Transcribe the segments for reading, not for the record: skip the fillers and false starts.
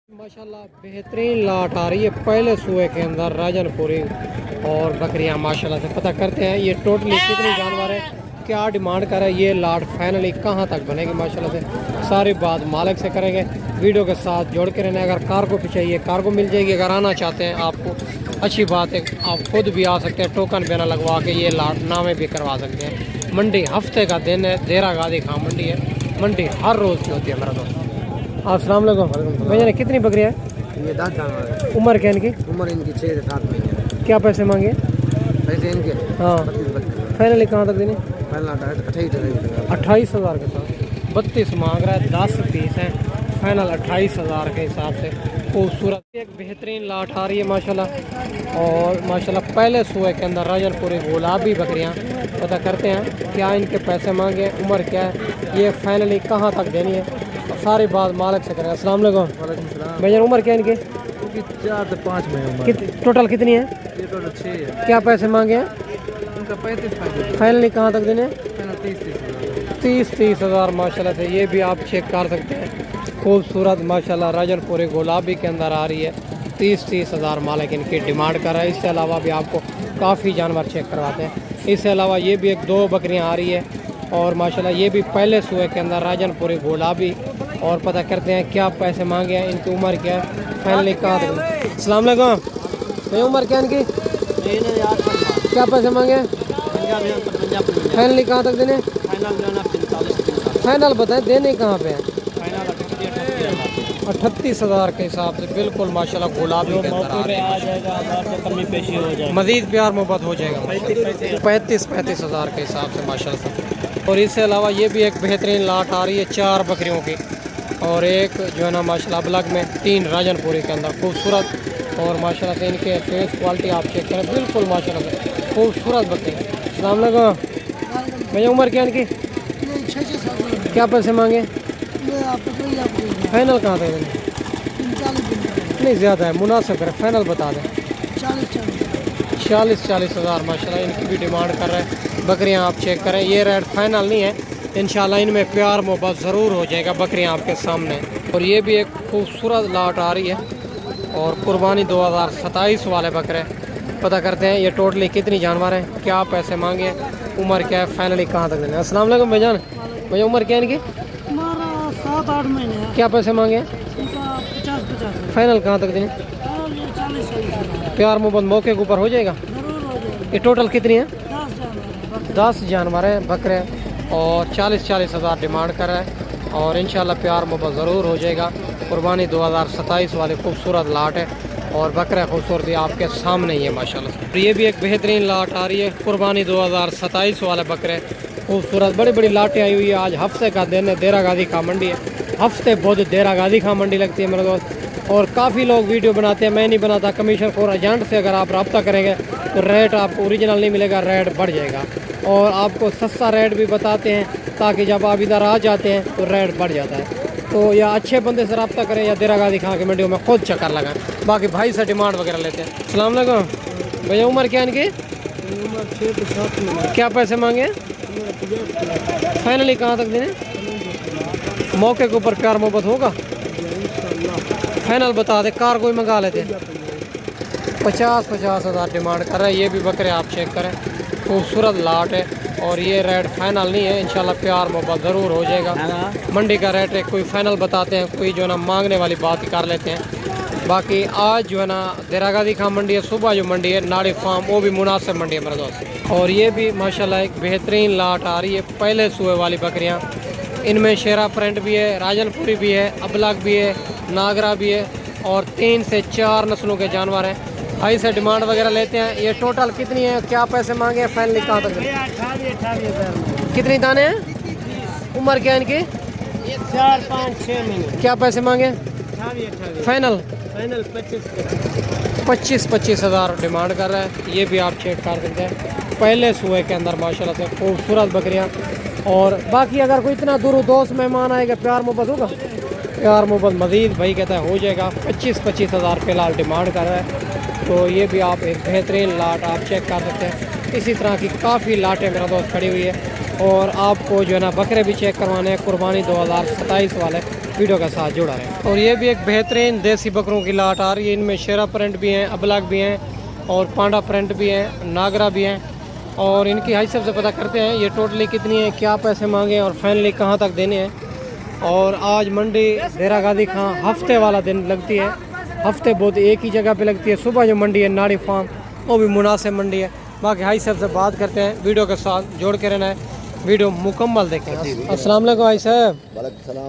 माशाल्लाह बेहतरीन लाट आ रही है पहले सुए के अंदर राजनपुरी और बकरियां माशाल्लाह से पता करते हैं ये टोटली कितनी जानवर है, क्या डिमांड कर रहा है, ये लाट फाइनली कहां तक बनेगी। माशाल्लाह से सारी बात मालिक से करेंगे। वीडियो के साथ जोड़ के रहना। अगर कार्गो भी चाहिए कार्गो मिल जाएगी। अगर आना चाहते हैं आपको अच्छी बात है, आप खुद भी आ सकते हैं। टोकन बिना लगवा के ये लाट नामे भी करवा सकते हैं। मंडी हफ्ते का दिन है, देरा गादी खां मंडी है। मंडी हर रोज़ की होती है मेरा दोस्त। अस्सलाम वालेकुम भैया, कितनी बकरियाँ हैं? ये 10 जानवर है। उम्र क्या इनकी? उम्र इनकी 6 से 7 महीने है। क्या पैसे मांगे? पैसे इनके हाँ 32 फाइनली कहाँ तक देने? 28,000 के साथ 32 मांग रहा है। 10 पीस हैं, फाइनल 28,000 के हिसाब से। खूबसूरत एक बेहतरीन लाट आ रही है माशाल्लाह। और माशाल्लाह पहले सुए के अंदर राजनपुरी गुलाबी बकरियां। पता करते हैं क्या इनके पैसे मांगे, उम्र क्या है, ये फाइनली कहाँ तक देनी है, सारी बात मालिक से करें। अस्सलाम वालेकुम भैया, उम्र क्या इनकी? 4 से 5 महीने टोटल कितनी है? ये टोटल 6 है। क्या पैसे मांगे हैं? इनका 35 फाइनली कहाँ तक देने? 30 हज़ार माशाल्लाह से। ये भी आप चेक कर सकते हैं। खूबसूरत माशाल्लाह राजनपुरी गुलाबी के अंदर आ रही है। 30 हज़ार मालिक इनकी डिमांड कर रहा है। इससे अलावा भी आपको काफ़ी जानवर चेक करवाते हैं। इससे अलावा ये भी 2 बकरियां आ रही है और माशाल्लाह ये भी पहले सुए के अंदर राजनपुरी गुलाबी। और पता करते हैं क्या पैसे मांगे हैं, इनकी उम्र क्या है, फाइनली कहाँ तक। अस्सलाम वालेकुम भैया, उम्र क्या इनकी? क्या पैसे मांगे हैं, फाइनली कहाँ तक देने? फाइनल बताएं, देने कहाँ पे है? 38,000 के हिसाब से बिल्कुल माशाल्लाह गुलाबी के अंदर आ रही है। मजीद प्यार मोहब्बत हो जाएगा। 35 हज़ार के हिसाब से माशाल्लाह से। और इससे अलावा ये भी एक बेहतरीन लाट आ रही है 4 बकरियों की और एक जो है ना माशाल्लाह ब्लैक में 3 राजनपुरी के अंदर खूबसूरत। और माशाल्लाह से इनके फेस क्वालिटी आप चेक करें, बिल्कुल माशाल्लाह से खूबसूरत बकरी। अस्सलाम वालेकुम भैया, उम्र क्या इनकी? क्या पैसे मांगे? फाइनल कहाँ तक देंगे? नहीं ज़्यादा है, मुनासिब करें, फाइनल बता दें। 40 हज़ार माशाल्लाह इनकी भी डिमांड कर रहे हैं। बकरियां आप चेक करें, ये रेट फाइनल नहीं है, इंशाल्लाह इनमें प्यार मोहब्बत ज़रूर हो जाएगा। बकरियां आपके सामने। और ये भी एक खूबसूरत लाट आ रही है और कुर्बानी 2027 वाले बकरे। पता करते हैं ये टोटली कितनी जानवर हैं, क्या पैसे मांगे, उम्र क्या है, फाइनली कहाँ तक देना। अस्सलाम वालेकुम भाईजान भैया, उम्र क्या है इनकी? 7-8 महीने। क्या पैसे मांगे? 50 फाइनल कहाँ तक देने? 40 प्यार मोहब्बत मौके के ऊपर हो जाएगा। ये टोटल कितनी है? 10 जानवर हैं बकरे और 40 हज़ार डिमांड कर रहा है। और इंशाल्लाह प्यार मोहब्बत ज़रूर हो जाएगा। कुर्बानी 2027 वाले खूबसूरत लाट है और बकरे खूबसूरती आपके सामने ही है माशाल्लाह। तो ये भी एक बेहतरीन लाट आ रही है, कुर्बानी 2027 वाले बकरे खूबसूरत। बड़ी बड़ी लाटें आई हुई है। आज हफ्ते का दिन है, देरा गादी खां मंडी है। हफ्ते बहुत देरा गादी खां मंडी लगती है मेरे दोस्त। और काफ़ी लोग वीडियो बनाते हैं, मैं नहीं बनाता। कमीशन खोर एजेंट से अगर आप रब्ता करेंगे तो रेट आपको ओरिजिनल नहीं मिलेगा, रेट बढ़ जाएगा। और आपको सस्ता रेट भी बताते हैं ताकि जब आप इधर आ जाते हैं तो रेट बढ़ जाता है। तो या अच्छे बंदे से रब्ता करें या देरा गादी खां की मंडियों में खुद चक्कर लगाएं। बाकी भाई से डिमांड वगैरह लेते हैं। अस्सलाम वालेकुम भैया, उम्र क्या इनकी? उम्र 6 से 7 महीने। क्या पैसे मांगे? फाइनली कहाँ तक देने? मौके के ऊपर प्यार मोहब्बत होगा। फाइनल बता दे, कार कोई मंगा लेते। 50 हज़ार डिमांड कर रहा है। ये भी बकरे आप चेक करें, खूबसूरत लाट है और ये रेट फाइनल नहीं है, इंशाल्लाह प्यार मोहब्बत ज़रूर हो जाएगा। मंडी का रेट है, कोई फाइनल बताते हैं, कोई जो है ना मांगने वाली बात कर लेते हैं। बाकी आज जो है ना देरागादी खां मंडी है, सुबह जो मंडी है नाड़ी फार्म, वो भी मुनासिब मंडी है मेरे दोस्त। और ये भी माशाल्लाह एक बेहतरीन लाट आ रही है, पहले सुए वाली बकरियां। इनमें शेरा प्रिंट भी है, राजनपुरी भी है, अबलग भी है, नागरा भी है और 3 से 4 नस्लों के जानवर हैं। भाई से डिमांड वगैरह लेते हैं। ये टोटल कितनी है, क्या पैसे मांगे हैं, फाइनली कहाँ तक? 28 कितनी दाने हैं? उम्र क्या है इनकी? 4-5-6 महीने। क्या पैसे मांगे? 28 फाइनल 25 हज़ार डिमांड कर रहा है। ये भी आप चेक कर सकते हैं, पहले सुए के अंदर माशाल्लाह से खूबसूरत बकरियां। और बाकी अगर कोई इतना दूर दोस्त मेहमान आएगा, प्यार मोहब्बत होगा, प्यार मोहब्बत मज़ीद भाई कहता है हो जाएगा। 25 हज़ार फ़िलहाल डिमांड कर रहा है। तो ये भी आप एक बेहतरीन लाट आप चेक कर सकते हैं। इसी तरह की काफ़ी लाटें मेरा दोस्त खड़ी हुई है और आपको जो है ना बकरे भी चेक करवाने हैं कुर्बानी 2027 वाले, वीडियो के साथ जुड़ा रहे। और ये भी एक बेहतरीन देसी बकरों की लाट आ रही है। इनमें शेरा प्रिंट भी हैं, अबलग भी हैं और पांडा प्रिंट भी हैं, नागरा भी हैं। और इनकी हैसियत से पता करते हैं ये टोटली कितनी है, क्या पैसे मांगे और फाइनली कहाँ तक देने हैं। और आज मंडी देरा गादी खां हफ्ते वाला दिन लगती है, हफ्ते बहुत एक ही जगह पे लगती है। सुबह जो मंडी है नाड़ी फार्म, वो भी मुनासिब मंडी है। बाकी हाई साहब से बात करते हैं, वीडियो के साथ जोड़ के रहना है, वीडियो मुकम्मल देखें। अस्सलाम वालेकुम भाई साहब।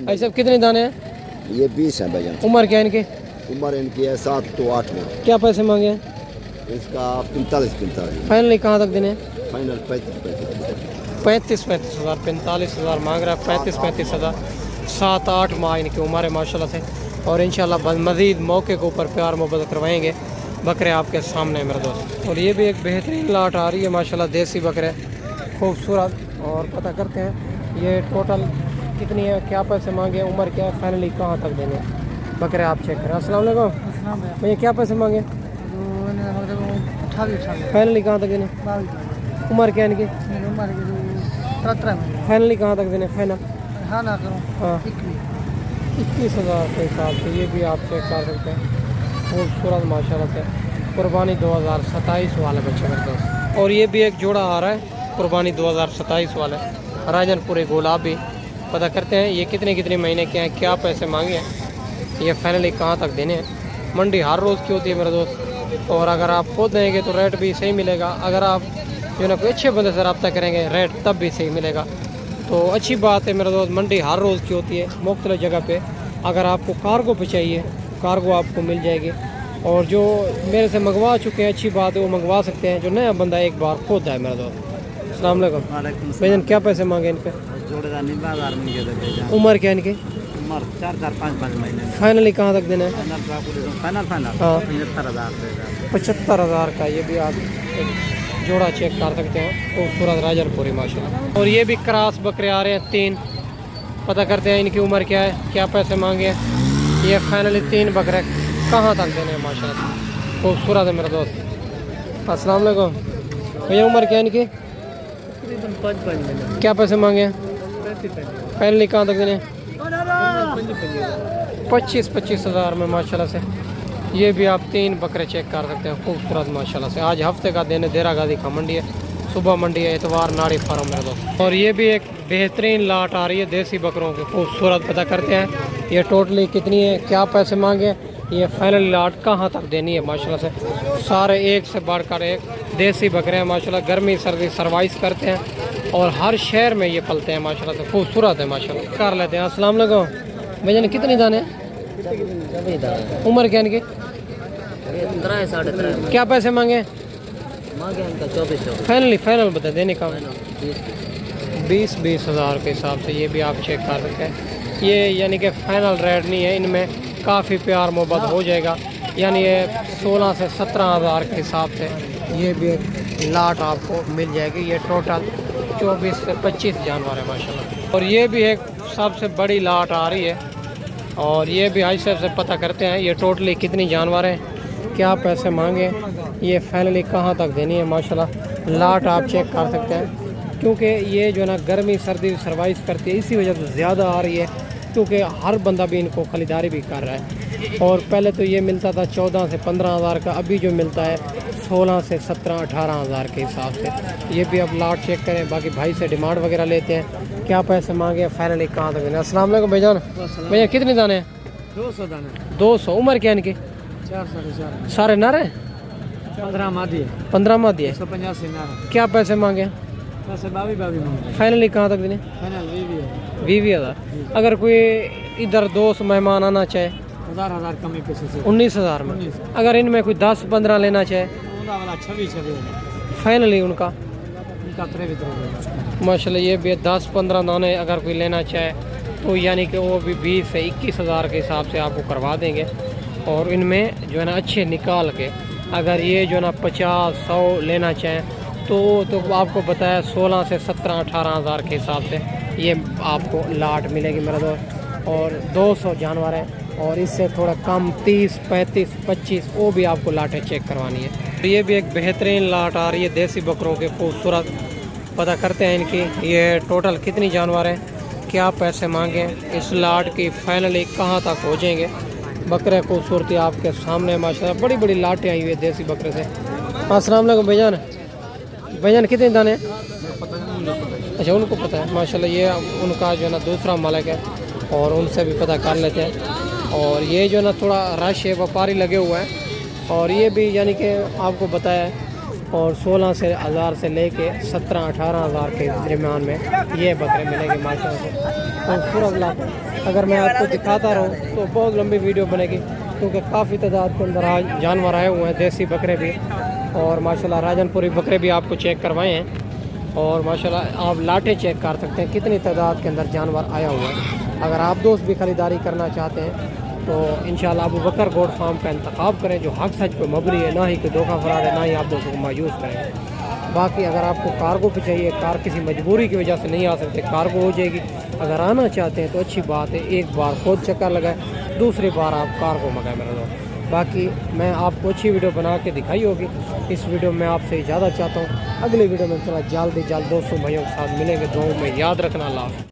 भाई साहब कितने दाने हैं? ये 20 है भैया। उम्र क्या है इनकी? उम्र इनकी है 7 तो 8 में। क्या पैसे मांगे हैं? इसका 45 फाइनली कहाँ तक देने? फाइनल 35 हज़ार, 45 हज़ार मांग रहा है। 35 हज़ार, 7-8 माह इनकी उम्र है माशाल्लाह से। और इंशाल्लाह मज़ीद मौके के ऊपर प्यार मोहब्बत करवाएंगे। बकरे आपके सामने मेरे दोस्त। और ये भी एक बेहतरीन लाट आ रही है माशाल्लाह, देसी बकरे खूबसूरत। और पता करते हैं ये टोटल कितनी है, क्या पैसे मांगे, उम्र क्या है, फाइनली कहाँ तक देंगे बकरे आप चेक करें। अस्सलाम वालेकुम भैया, क्या पैसे मांगे? 28 फाइनली कहाँ तक देने? उम्र क्या है इनकी? फाइनली कहाँ तक देने? फाइनल हाँ 21 हज़ार के हिसाब से। ये भी आप चेक कर सकते हैं, खूबसूरत माशाल्लाह से। कुर्बानी 2027 वाले बच्चे मेरे दोस्त। और ये भी एक जोड़ा आ रहा है कुर्बानी 2027 वाले, राजनपुरे गुलाबी। पता करते हैं ये कितने महीने के हैं, क्या पैसे मांगे हैं, ये फाइनली कहाँ तक देने हैं। मंडी हर रोज़ की होती है मेरे दोस्त। और अगर आप खुद देंगे तो रेट भी सही मिलेगा, अगर आप जो है ना कोई अच्छे बंदे से रब्ता करेंगे रेट तब भी सही मिलेगा। तो अच्छी बात है मेरे दोस्त, मंडी हर रोज़ की होती है मुख्तलिफ जगह पे। अगर आपको कार्गो पे चाहिए, कार्गो आपको मिल जाएगी। और जो मेरे से मंगवा चुके हैं, अच्छी बात है, वो मंगवा सकते हैं। जो नया बंदा एक बार खुद है मेरे दोस्त। अस्सलाम वालेकुम भैया, क्या पैसे मांगे इन पे? उम्र क्या है इनकी? 4-5 महीने। फाइनली कहाँ तक देना है? फाइनल हाँ 75,000 हज़ार का। ये भी आप एक जोड़ा चेक कर सकते हैं, खूबसूरत राजनपुरी माशाल्लाह। और ये भी क्रॉस बकरे आ रहे हैं 3। पता करते हैं इनकी उम्र क्या है, क्या पैसे मांगे। ये फाइनली 3 बकरे कहाँ तक देने हैं माशाल्लाह, खूबसूरत है मेरे दोस्त। अस्सलाम वालेकुम भैया, उम्र क्या है इनकी? तकरीबन 5 महीने। क्या पैसे मांगे? फाइनली कहाँ तक देने? 25 हज़ार में माशाल्लाह से। ये भी आप 3 बकरे चेक कर सकते हैं, खूबसूरत माशाल्लाह से। आज हफ्ते का दिन है, देरा गादी का मंडी है, सुबह मंडी है, इतवार नाड़ी फार्म मेरे दोस्त। और ये भी एक बेहतरीन लाट आ रही है देसी बकरों की, खूबसूरत। पता करते हैं ये टोटली कितनी है, क्या पैसे मांगे, ये फाइनल लाट कहाँ तक देनी है माशाल्लाह से। सारे एक से बढ़कर एक देसी बकरे हैं माशाल्लाह, गर्मी सर्दी सर्वाइव करते हैं और हर शहर में ये पलते हैं माशाल्लाह से, खूबसूरत है माशाल्लाह। कर लेते हैं। अस्सलाम वालेकुम भैया, कितनी दाने? उम्र क्या इनकी? 13-13.5 क्या पैसे मांगे? मांगे इनका 24। फाइनल बता देने का 20 हज़ार के हिसाब से। ये भी आप चेक कर सकते हैं। ये यानी कि फाइनल रेट नहीं है, इनमें काफ़ी प्यार मोहब्बत हो जाएगा। यानी ये 16 से 17 हज़ार के हिसाब से ये भी एक लाट आपको मिल जाएगी। ये टोटल 24 से 25 जानवर है माशाल्लाह। और ये भी एक सबसे बड़ी लाट आ रही है। और ये भी हाई से पता करते हैं ये टोटली कितनी जानवर हैं, क्या पैसे मांगे, ये फाइनली कहाँ तक देनी है माशाल्लाह। लाट आप चेक कर सकते हैं, क्योंकि ये जो है ना गर्मी सर्दी सर्वाइव करती है, इसी वजह से ज़्यादा आ रही है, क्योंकि हर बंदा भी इनको खरीदारी भी कर रहा है। और पहले तो ये मिलता था 14 से 15 हज़ार का, अभी जो मिलता है 16 से 17-18 हज़ार के हिसाब से। ये भी अब लाट चेक करें। बाकी भाई से डिमांड वगैरह लेते हैं, क्या पैसे मांगे, फाइनली कहाँ तक देना। अस्सलाम वालेकुम भाईजान। भैया कितने दाने हैं? 200 दाने। 200। उम्र क्या है इनकी? 4-4.5 सारे नर हैं? 15 मादी है। 15 माह दिए। 185 नारा। क्या पैसे मांगे? पैसे 22 मांगे। फाइनली कहाँ तक देने? फाइनल 20 हज़ार। अगर कोई इधर दोस्त मेहमान आना चाहे 1000 कमी पैसे से 19 हज़ार में। 19। अगर इनमें कोई 10-15 लेना चाहे वाला 26 फाइनली उनका उनका 23 माशाल्लाह। ये भी 10-15 दाने अगर कोई लेना चाहे तो यानी कि वो भी 20 से 21 हज़ार के हिसाब से आपको करवा देंगे। और इनमें जो है ना अच्छे निकाल के अगर ये जो है ना 50-100 लेना चाहें तो आपको बताया 16 से 17-18 हज़ार के हिसाब से ये आपको लाट मिलेगी मेरा दोस्त। और 200 जानवर है और इससे थोड़ा कम 30, 35, 25 वो भी आपको लाटें चेक करवानी है। तो ये भी एक बेहतरीन लाट आ रही है देसी बकरों के, खूबसूरत पता करते हैं इनकी ये टोटल कितनी जानवर हैं, क्या पैसे मांगे, इस लाट की फाइनली कहाँ तक हो जाएंगे। बकरे खूबसूरती आपके सामने माशाल्लाह, बड़ी बड़ी लाटें आई हुई है देसी बकरे से। अस्सलाम वालेकुम भाईजान, भाईजान कितने दाने हैं? अच्छा उनको पता है माशाल्लाह, ये उनका जो है ना दूसरा मालिक है और उनसे भी पता कर लेते हैं। और ये जो है ना थोड़ा रश है, व्यापारी लगे हुए हैं और ये भी यानी कि आपको बताया है। और 16,000 से लेके 17-18,000 के दरमियान में ये बकरे मिलेंगे माशाल्लाह से। खूबसूरत लाट अगर मैं आपको दिखाता रहूँ तो बहुत लंबी वीडियो बनेगी, क्योंकि काफ़ी तादाद के अंदर आज जानवर आए हुए हैं, देसी बकरे भी और माशाल्लाह राजनपुरी बकरे भी आपको चेक करवाए हैं। और माशाल्लाह आप लाटें चेक कर सकते हैं कितनी तादाद के अंदर जानवर आया हुआ है। अगर आप दोस्त भी ख़रीदारी करना चाहते हैं तो इंशाल्लाह अबू बकर गोट फार्म का इंतखाब करें, जो हक सच पे मबनी है, ना ही कि धोखा फराड है, ना ही आप दोस्तों को मायूस करें। बाकी अगर आपको कार्गो पे चाहिए, कार किसी मजबूरी की वजह से नहीं आ सकते, कार्गो हो जाएगी। अगर आना चाहते हैं तो अच्छी बात है, एक बार खुद चक्कर लगाए, दूसरी बार आप कार्गो मंगाए मेरे दोस्त। बाकी मैं आपको अच्छी वीडियो बना के दिखाई होगी। इस वीडियो में आपसे इजाज़त चाहता हूँ, अगली वीडियो में जल्द दोस्तों भाइयों के साथ मिलेंगे। दुआओं में याद रखना। अल्लाह।